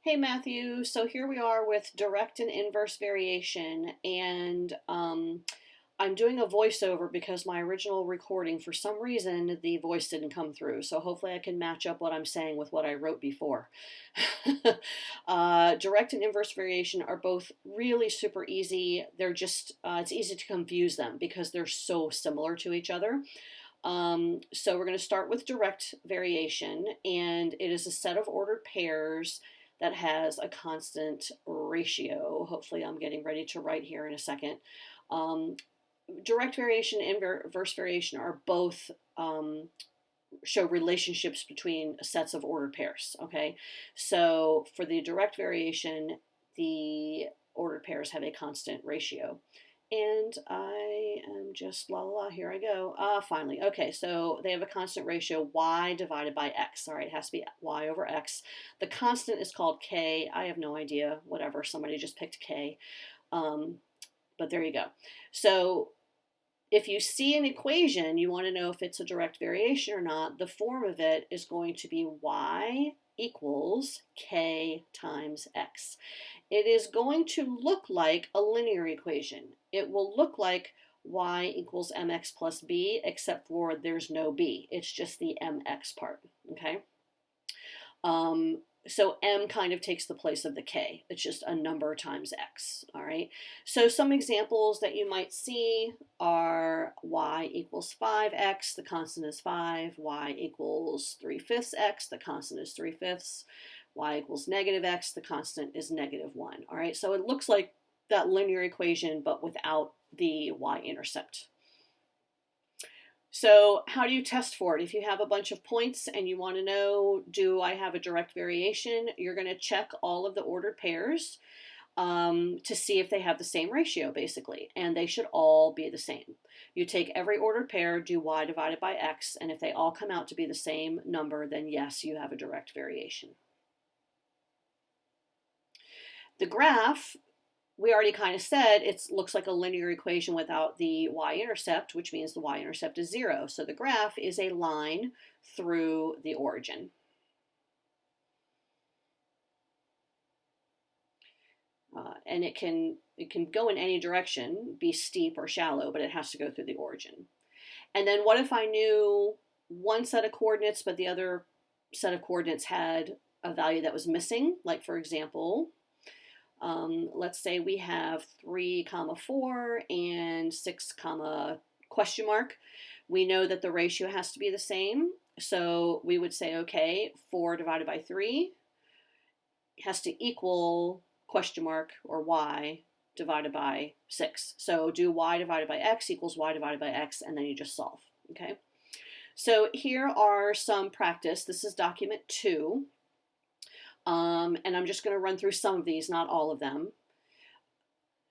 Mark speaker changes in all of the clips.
Speaker 1: Hey Matthew, so here we are with direct and inverse variation, and I'm doing a voiceover because my original recording, for some reason, the voice didn't come through. So hopefully I can match up what I'm saying with what I wrote before. Direct and inverse variation are both really super easy. They're just, it's easy to confuse them because they're so similar to each other. So we're going to start with direct variation, and it is a set of ordered pairs that has a constant ratio. Hopefully I'm getting ready to write here in a second. Um, Direct variation and inverse variation are both show relationships between sets of ordered pairs, okay? So for the direct variation, the ordered pairs have a constant ratio. And I am just la la la, here I go. Finally. Okay, so they have a constant ratio y divided by x. All right, it has to be y over x. The constant is called k. I have no idea, whatever. Somebody just picked k. But there you go. So if you see an equation, you want to know if it's a direct variation or not. The form of it is going to be y equals k times x. It is going to look like a linear equation. It will look like y equals mx plus b, except for there's no b. It's just the mx part, okay? So m kind of takes the place of the k. It's just a number times x, all right? So some examples that you might see are y equals 5x, the constant is 5, y equals 3/5 x, the constant is 3/5, y equals negative x, the constant is negative 1, all right? So it looks like that linear equation, but without the y-intercept. So how do you test for it? If you have a bunch of points and you want to know, do I have a direct variation? You're going to check all of the ordered pairs to see if they have the same ratio, basically, and they should all be the same. You take every ordered pair, do y divided by x, and if they all come out to be the same number, then yes, you have a direct variation. The graph, we already kind of said it looks like a linear equation without the y-intercept, which means the y-intercept is 0. So the graph is a line through the origin. And it can go in any direction, be steep or shallow, but it has to go through the origin. And then what if I knew one set of coordinates, but the other set of coordinates had a value that was missing? Like, for example, let's say we have 3 comma 4 and 6 comma question mark. We know that the ratio has to be the same. So we would say, okay, 4 divided by 3 has to equal question mark or y divided by 6. So do y divided by x equals y divided by x, and then you just solve, okay? So here are some practice. This is document 2. And I'm just going to run through some of these, not all of them.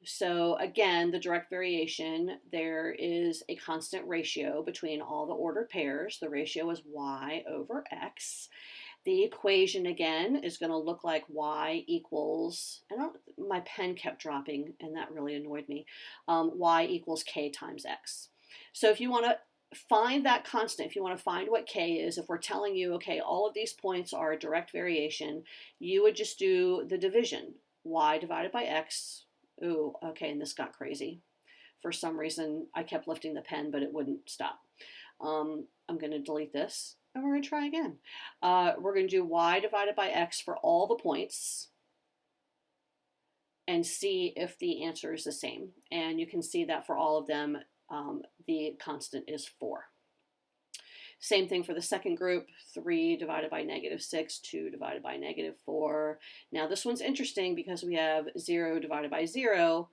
Speaker 1: So again, the direct variation, there is a constant ratio between all the ordered pairs. The ratio is y over x. The equation, again, is going to look like y equals, my pen kept dropping, and that really annoyed me, y equals k times x. So if you want to find that constant, if you want to find what k is, if we're telling you, okay, all of these points are a direct variation, you would just do the division, y divided by x. Ooh, okay, and this got crazy. For some reason, I kept lifting the pen, but it wouldn't stop. I'm going to delete this, and we're going to try again. We're going to do y divided by x for all the points and see if the answer is the same. And you can see that for all of them, the constant is 4. Same thing for the second group, 3 divided by negative 6, 2 divided by negative 4. Now this one's interesting because we have 0 divided by 0.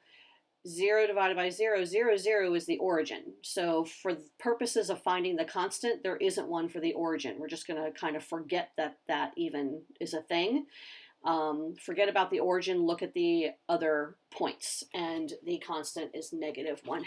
Speaker 1: 0 divided by 0, 0, 0 is the origin. So for purposes of finding the constant, there isn't one for the origin. We're just going to kind of forget that that even is a thing. Forget about the origin, look at the other points, and the constant is negative 1/2.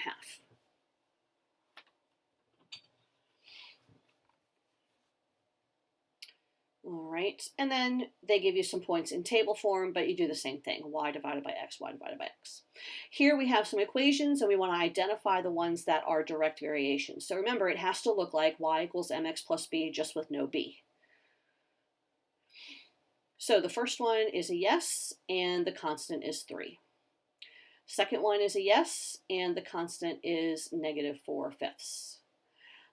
Speaker 1: All right, and then they give you some points in table form, but you do the same thing, y divided by x, y divided by x. Here we have some equations, and we want to identify the ones that are direct variations. So remember, it has to look like y equals mx plus b, just with no b. So the first one is a yes, and the constant is 3. Second one is a yes, and the constant is -4/5.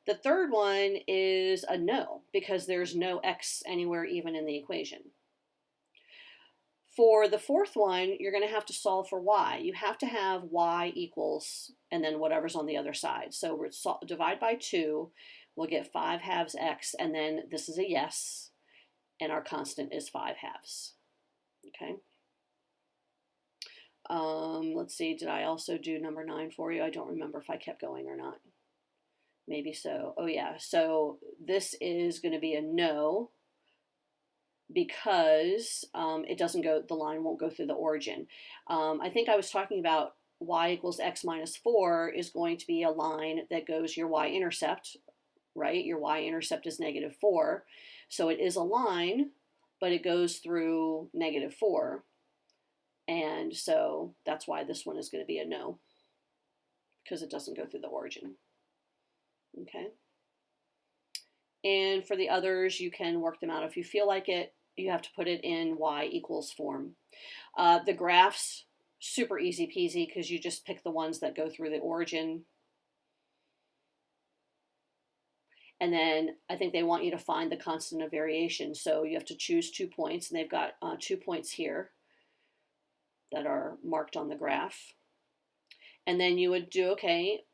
Speaker 1: The third one is a no, because there's no x anywhere even in the equation. For the fourth one, you're going to have to solve for y. You have to have y equals, and then whatever's on the other side. So we're divide by 2, we'll get 5/2 x, and then this is a yes, and our constant is 5/2. Okay. Let's see, did I also do number 9 for you? I don't remember if I kept going or not. Maybe so. Oh yeah, so this is going to be a no, because it doesn't go, the line won't go through the origin. I think I was talking about y equals x minus 4 is going to be a line that goes your y-intercept, right? Your y-intercept is -4. So it is a line, but it goes through -4. And so that's why this one is going to be a no, because it doesn't go through the origin. Okay. And for the others, you can work them out if you feel like it. You have to put it in y equals form. The graphs, super easy peasy, because you just pick the ones that go through the origin. And then I think they want you to find the constant of variation. So you have to choose 2 points, and they've got 2 points here that are marked on the graph. And then you would do, okay,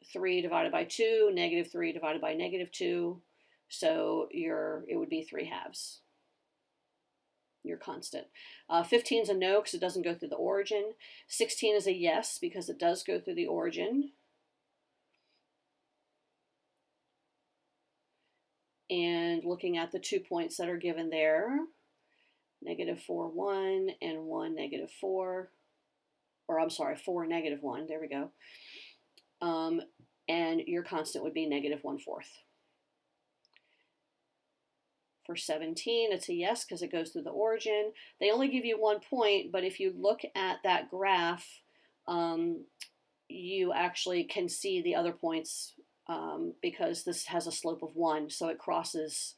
Speaker 1: 3 divided by 2, -3 divided by -2. So it would be 3/2, your constant. 15 is a no because it doesn't go through the origin. 16 is a yes because it does go through the origin. And looking at the 2 points that are given there, -4, 1, and 1, -4, or I'm sorry, 4, -1, there we go. And your constant would be -1/4. For 17, it's a yes because it goes through the origin. They only give you 1 point, but if you look at that graph, you actually can see the other points because this has a slope of 1, so it crosses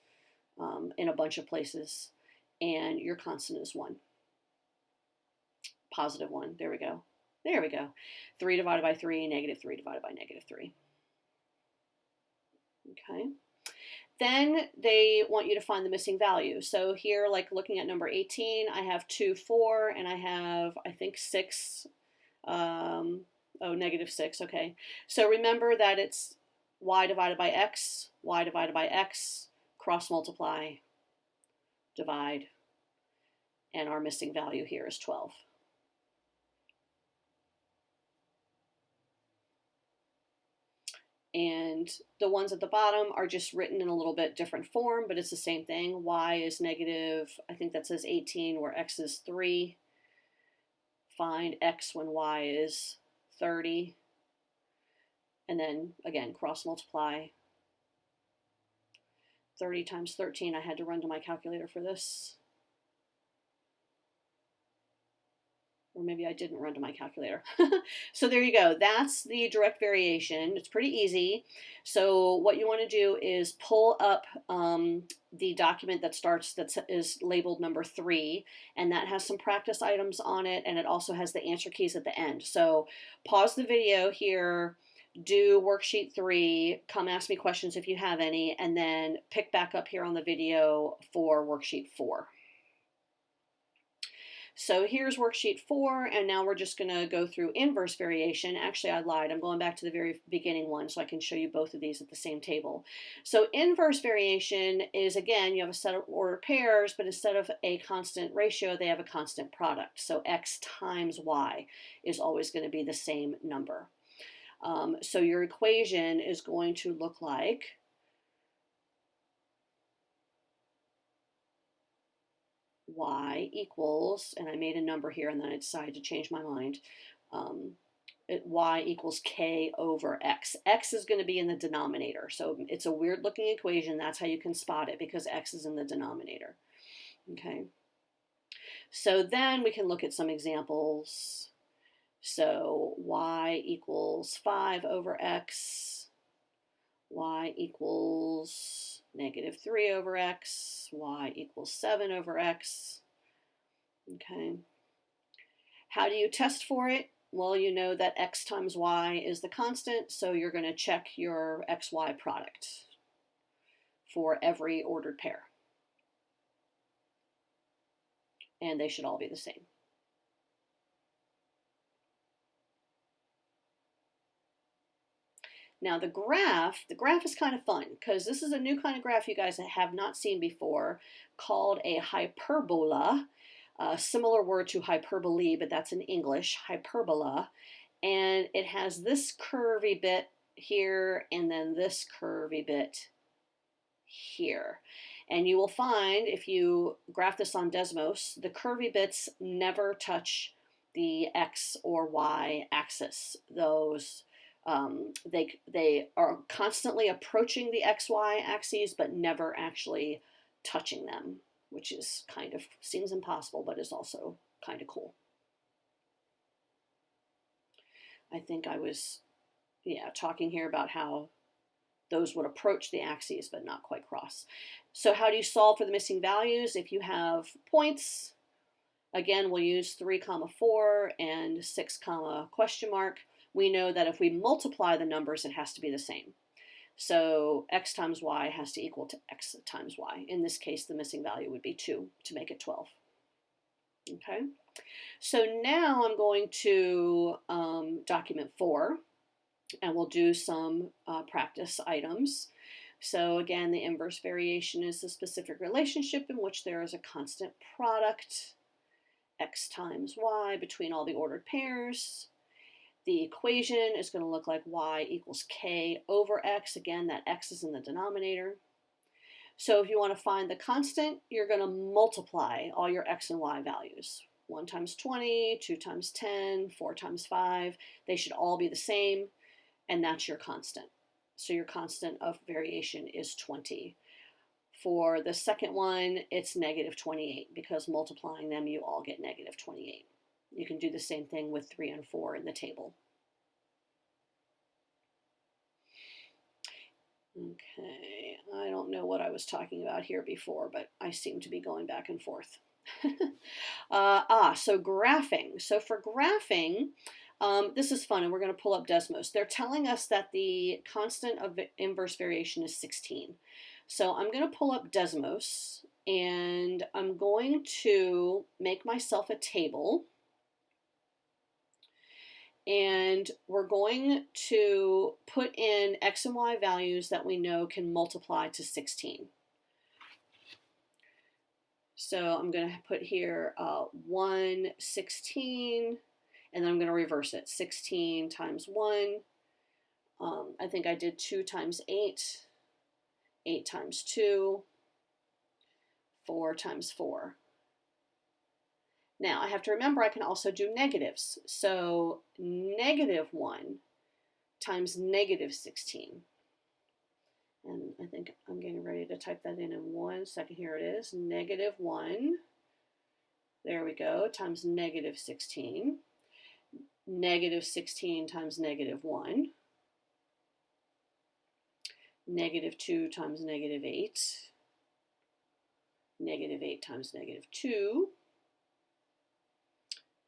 Speaker 1: in a bunch of places, and your constant is 1. +1, there we go. There we go. 3 divided by 3, -3 divided by -3. Okay. Then they want you to find the missing value. So here, like looking at number 18, I have 2, 4, and I have, I think, 6. -6, okay. So remember that it's y divided by x, cross multiply, divide, and our missing value here is 12. And the ones at the bottom are just written in a little bit different form, but it's the same thing. Y is negative, I think that says 18, where x is 3. Find x when y is 30. And then, again, cross multiply. 30 times 13, I had to run to my calculator for this. Or maybe I didn't run to my calculator. So there you go. That's the direct variation. It's pretty easy. So what you want to do is pull up the document that is labeled number 3, and that has some practice items on it, and it also has the answer keys at the end. So pause the video here, do worksheet 3, come ask me questions if you have any, and then pick back up here on the video for worksheet 4. So here's worksheet 4, and now we're just going to go through inverse variation. Actually, I lied. I'm going back to the very beginning one so I can show you both of these at the same table. So inverse variation is, again, you have a set of ordered pairs, but instead of a constant ratio, they have a constant product. So x times y is always going to be the same number. So your equation is going to look like y equals, and I made a number here and then I decided to change my mind, y equals k over x. X is going to be in the denominator, so it's a weird looking equation. That's how you can spot it, because x is in the denominator. Okay, so then we can look at some examples. So y equals 5 over x, y equals -3 over x, y equals 7 over x. Okay. How do you test for it? Well, you know that x times y is the constant, so you're going to check your xy product for every ordered pair. And they should all be the same. Now the graph is kind of fun because this is a new kind of graph you guys have not seen before called a hyperbola. Similar word to hyperbole, but that's in English, hyperbola. And it has this curvy bit here and then this curvy bit here. And you will find if you graph this on Desmos, the curvy bits never touch the x or y axis. Those they are constantly approaching the xy axes, but never actually touching them, which is kind of seems impossible, but is also kind of cool. I think I was, talking here about how those would approach the axes but not quite cross. So how do you solve for the missing values? If you have points, again, we'll use 3, 4 and 6, question mark. We know that if we multiply the numbers, it has to be the same. So x times y has to equal to x times y. In this case, the missing value would be 2 to make it 12. Okay, so now I'm going to document 4, and we'll do some practice items. So again, the inverse variation is a specific relationship in which there is a constant product, x times y, between all the ordered pairs. The equation is going to look like y equals k over x. Again, that x is in the denominator. So if you want to find the constant, you're going to multiply all your x and y values. 1 times 20, 2 times 10, 4 times 5. They should all be the same, and that's your constant. So your constant of variation is 20. For the second one, it's negative 28, because multiplying them, you all get negative 28. You can do the same thing with 3 and 4 in the table. Okay, I don't know what I was talking about here before, but I seem to be going back and forth. So graphing. So for graphing, this is fun, and we're going to pull up Desmos. They're telling us that the constant of inverse variation is 16. So I'm going to pull up Desmos, and I'm going to make myself a table. And we're going to put in x and y values that we know can multiply to 16. So I'm going to put here 1, 16, and then I'm going to reverse it. 16 times 1. I think I did 2 times 8. 8 times 2. 4 times 4. Now, I have to remember I can also do negatives. So negative 1 times negative 16. And I think I'm getting ready to type that in 1 second. Here it is. Negative 1. There we go. Times negative 16. Negative 16 times negative 1. Negative 2 times negative 8. Negative 8 times negative 2.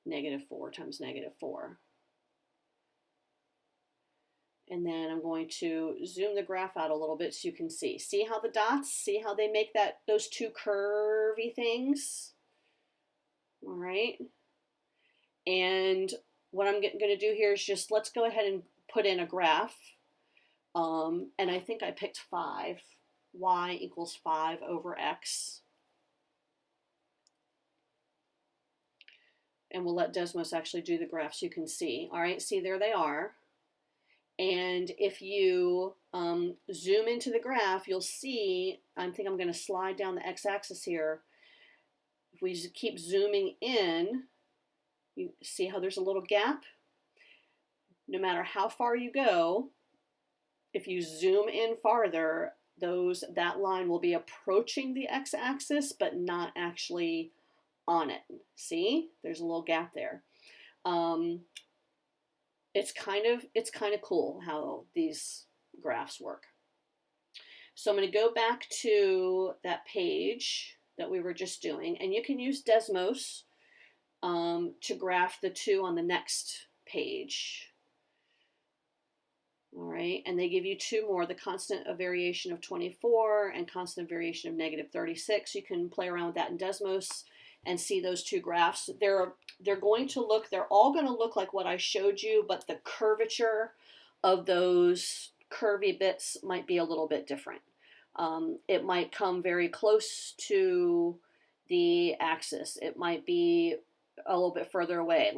Speaker 1: Negative 4 times negative 4. And then I'm going to zoom the graph out a little bit so you can see. See how the dots, see how they make those two curvy things? All right. And what I'm going to do here is just, let's go ahead and put in a graph. And I think I picked 5. Y equals 5 over x. And we'll let Desmos actually do the graph so you can see. All right, see, there they are. And if you zoom into the graph, you'll see, I think I'm going to slide down the x-axis here. If we just keep zooming in, you see how there's a little gap? No matter how far you go, if you zoom in farther, that line will be approaching the x-axis, but not actually on it. See, there's a little gap there. It's kind of cool how these graphs work. So I'm going to go back to that page that we were just doing, and you can use Desmos to graph the two on the next page. All right, and they give you two more, the constant of variation of 24 and constant of variation of negative 36. You can play around with that in Desmos and see those two graphs. They're all going to look like what I showed you, but the curvature of those curvy bits might be a little bit different. It might come very close to the axis. It might be a little bit further away,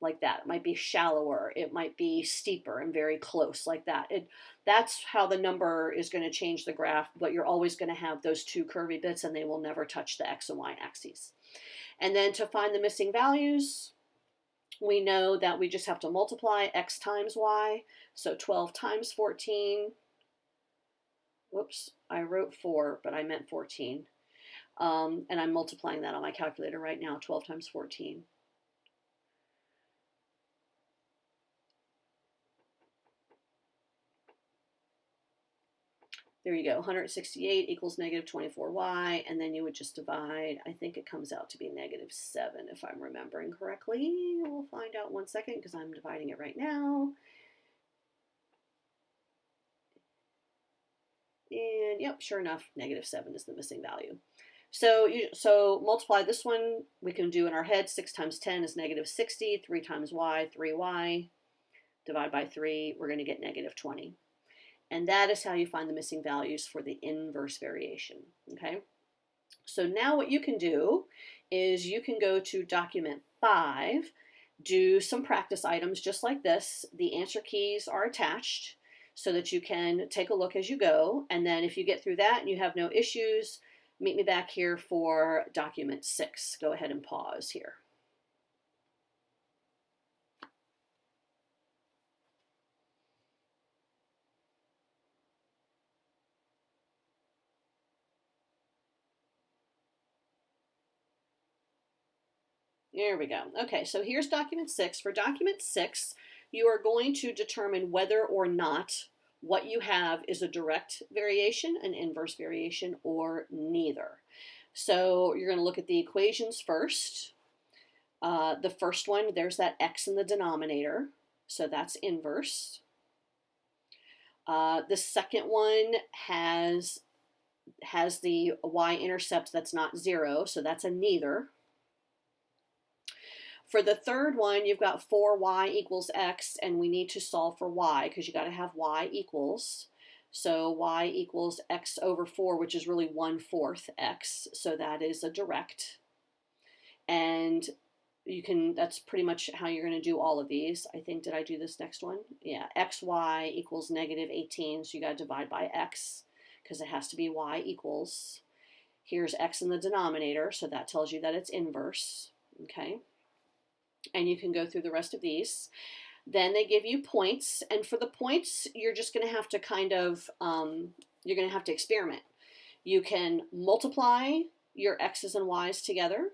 Speaker 1: like that. It might be shallower. It might be steeper and very close, like that. That's how the number is going to change the graph, but you're always going to have those two curvy bits, and they will never touch the x and y axes. And then to find the missing values, we know that we just have to multiply x times y. So 12 times 14. Whoops, I wrote 4, but I meant 14. And I'm multiplying that on my calculator right now, 12 times 14. There you go, 168 equals negative 24y, and then you would just divide. I think it comes out to be negative 7, if I'm remembering correctly. We'll find out in 1 second because I'm dividing it right now. And yep, sure enough, negative 7 is the missing value. So multiply this one. We can do in our head 6 times 10 is negative 60, 3 times y, 3y. Divide by 3, we're going to get negative 20. And that is how you find the missing values for the inverse variation, okay? So now what you can do is you can go to document 5, do some practice items just like this. The answer keys are attached so that you can take a look as you go. And then if you get through that and you have no issues, meet me back here for document 6. Go ahead and pause here. There we go. Okay, so here's document 6. For document 6, you are going to determine whether or not what you have is a direct variation, an inverse variation, or neither. So you're going to look at the equations first. The first one, there's that x in the denominator, so that's inverse. The second one has the y-intercept that's not 0, so that's a neither. For the third one, you've got 4y equals x, and we need to solve for y because you got to have y equals. So y equals x over 4, which is really 1/4 x. So that is a direct. And that's pretty much how you're going to do all of these. I think, did I do this next one? Yeah, xy equals negative 18. So you got to divide by x because it has to be y equals. Here's x in the denominator, so that tells you that it's inverse. Okay. And you can go through the rest of these. Then they give you points, and for the points, you're just going to have to you're going to have to experiment. You can multiply your x's and y's together.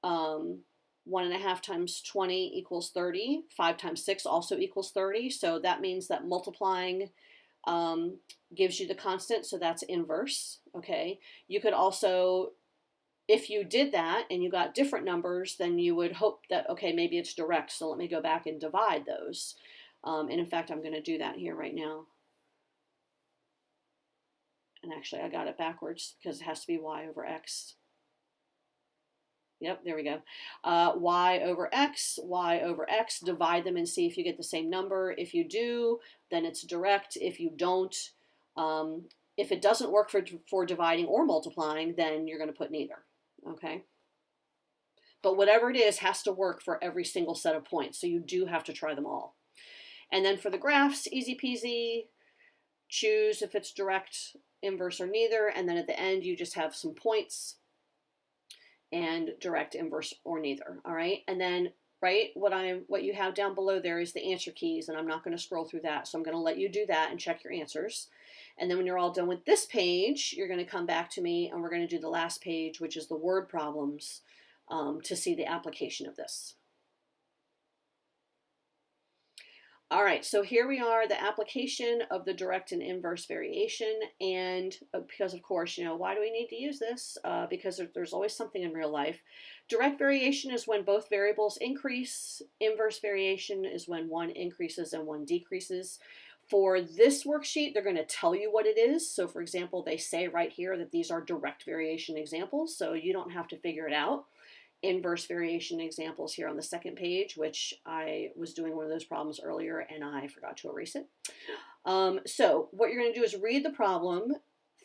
Speaker 1: 1.5 times 20 equals 30. 5 times 6 also equals 30. So that means that multiplying gives you the constant, so that's inverse. Okay. You could also, if you did that and you got different numbers, then you would hope that, okay, maybe it's direct. So let me go back and divide those. And in fact, I'm going to do that here right now. And actually, I got it backwards because it has to be y over x. Yep, there we go. Y over x, divide them and see if you get the same number. If you do, then it's direct. If you don't, if it doesn't work for dividing or multiplying, then you're going to put neither. Okay. But whatever it is has to work for every single set of points. So you do have to try them all. And then for the graphs, easy peasy, choose if it's direct, inverse, or neither. And then at the end, you just have some points and direct, inverse, or neither. All right. And then what you have down below there is the answer keys, and I'm not going to scroll through that. So I'm going to let you do that and check your answers. And then when you're all done with this page, you're going to come back to me and we're going to do the last page, which is the word problems, to see the application of this. All right, so here we are, the application of the direct and inverse variation. And because, of course, why do we need to use this? Because there's always something in real life. Direct variation is when both variables increase. Inverse variation is when one increases and one decreases. For this worksheet, they're going to tell you what it is. So, for example, they say right here that these are direct variation examples, so you don't have to figure it out. Inverse variation examples here on the second page, which I was doing one of those problems earlier and I forgot to erase it. So what you're going to do is read the problem,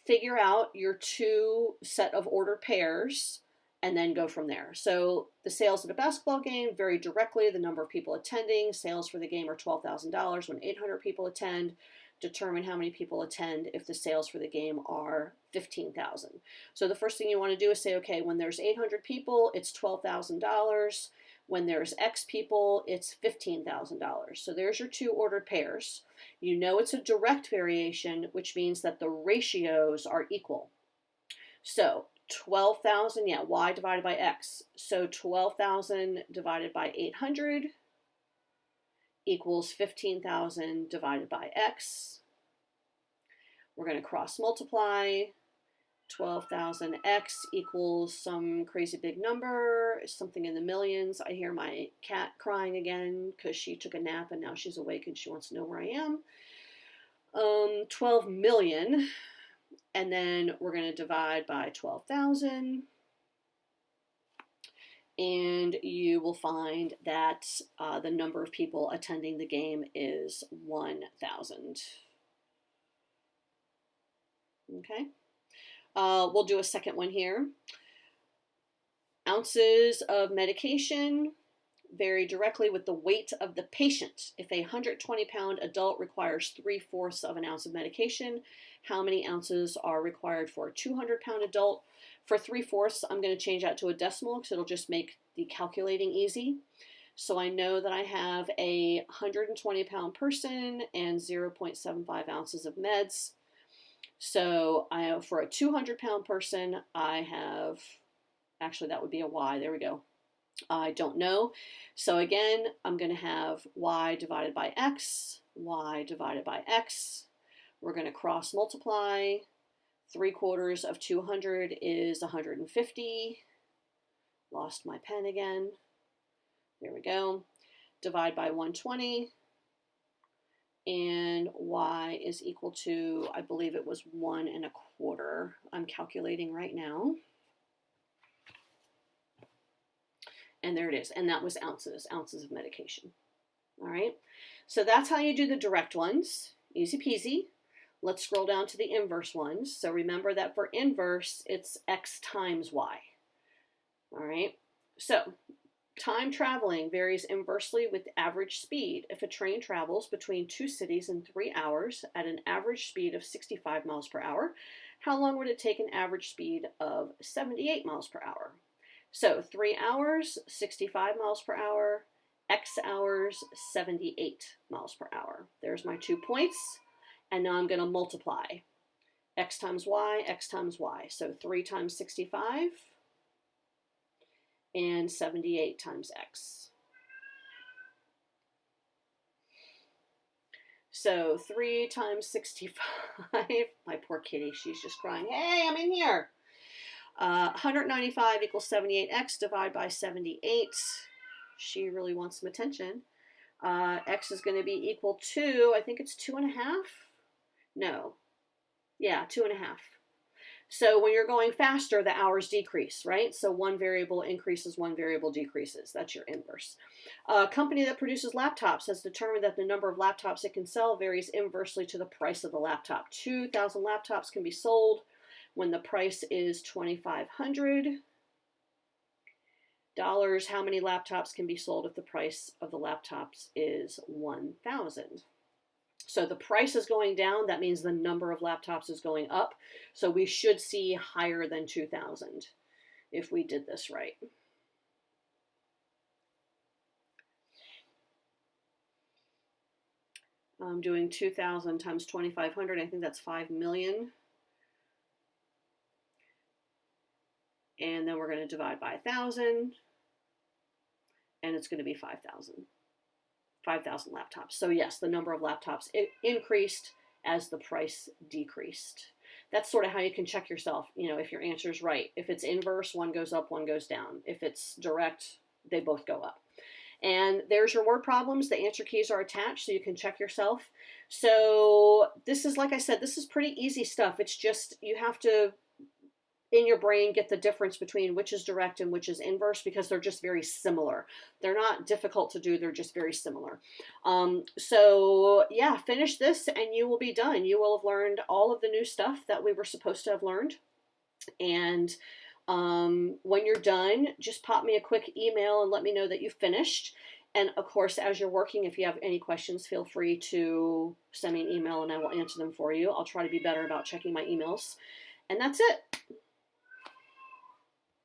Speaker 1: figure out your two set of ordered pairs, and then go from there. So the sales at a basketball game vary directly. The number of people attending. Sales for the game are $12,000 when 800 people attend. Determine how many people attend if the sales for the game are 15,000. So the first thing you want to do is say, okay, when there's 800 people, it's $12,000. When there's X people, it's $15,000. So there's your two ordered pairs. You know it's a direct variation, which means that the ratios are equal. So 12,000, yeah, y divided by x. So 12,000 divided by 800 equals 15,000 divided by x. We're going to cross multiply. 12,000x equals some crazy big number, something in the millions. I hear my cat crying again because she took a nap and now she's awake and she wants to know where I am. 12 million. And then we're going to divide by 12,000. And you will find that the number of people attending the game is 1,000. Okay. We'll do a second one here. Ounces of medication vary directly with the weight of the patient. If a 120-pound adult requires 3/4 of an ounce of medication, how many ounces are required for a 200-pound adult? For 3/4, I'm going to change that to a decimal because it'll just make the calculating easy. So I know that I have a 120-pound person and 0.75 ounces of meds. So for a 200-pound person, I have, actually that would be a y, there we go. I don't know. So again, I'm going to have y divided by x, y divided by x. We're going to cross multiply. 3/4 of 200 is 150. Lost my pen again. There we go. Divide by 120. And y is equal to, I believe it was 1 1/4. I'm calculating right now. And there it is. And that was ounces of medication. All right. So that's how you do the direct ones. Easy peasy. Let's scroll down to the inverse ones. So remember that for inverse, it's x times y. All right. So time traveling varies inversely with average speed. If a train travels between two cities in 3 hours at an average speed of 65 miles per hour, how long would it take an average speed of 78 miles per hour? So 3 hours, 65 miles per hour, x hours, 78 miles per hour. There's my 2 points. And now I'm going to multiply. X times y, x times y. So 3 times 65 and 78 times x. So 3 times 65, my poor kitty, she's just crying, hey, I'm in here. 195 equals 78x, divide by 78. She really wants some attention. X is going to be equal to, I think it's 2.5. No. Yeah, 2.5. So when you're going faster, the hours decrease, right? So one variable increases, one variable decreases. That's your inverse. A company that produces laptops has determined that the number of laptops it can sell varies inversely to the price of the laptop. 2,000 laptops can be sold when the price is $2,500. How many laptops can be sold if the price of the laptops is 1,000? So the price is going down. That means the number of laptops is going up. So we should see higher than 2,000 if we did this right. I'm doing 2,000 times 2,500. I think that's 5 million. And then we're going to divide by 1,000. And it's going to be 5,000. 5,000 laptops. So yes, the number of laptops increased as the price decreased. That's sort of how you can check yourself, if your answer is right. If it's inverse, one goes up, one goes down. If it's direct, they both go up. And there's your word problems. The answer keys are attached so you can check yourself. So this is, like I said, this is pretty easy stuff. It's just you have to, in your brain, get the difference between which is direct and which is inverse, because they're just very similar. They're not difficult to do. They're just very similar. So yeah, finish this and you will be done. You will have learned all of the new stuff that we were supposed to have learned. And when you're done, just pop me a quick email and let me know that you finished. And of course, as you're working, if you have any questions, feel free to send me an email and I will answer them for you. I'll try to be better about checking my emails. And that's it.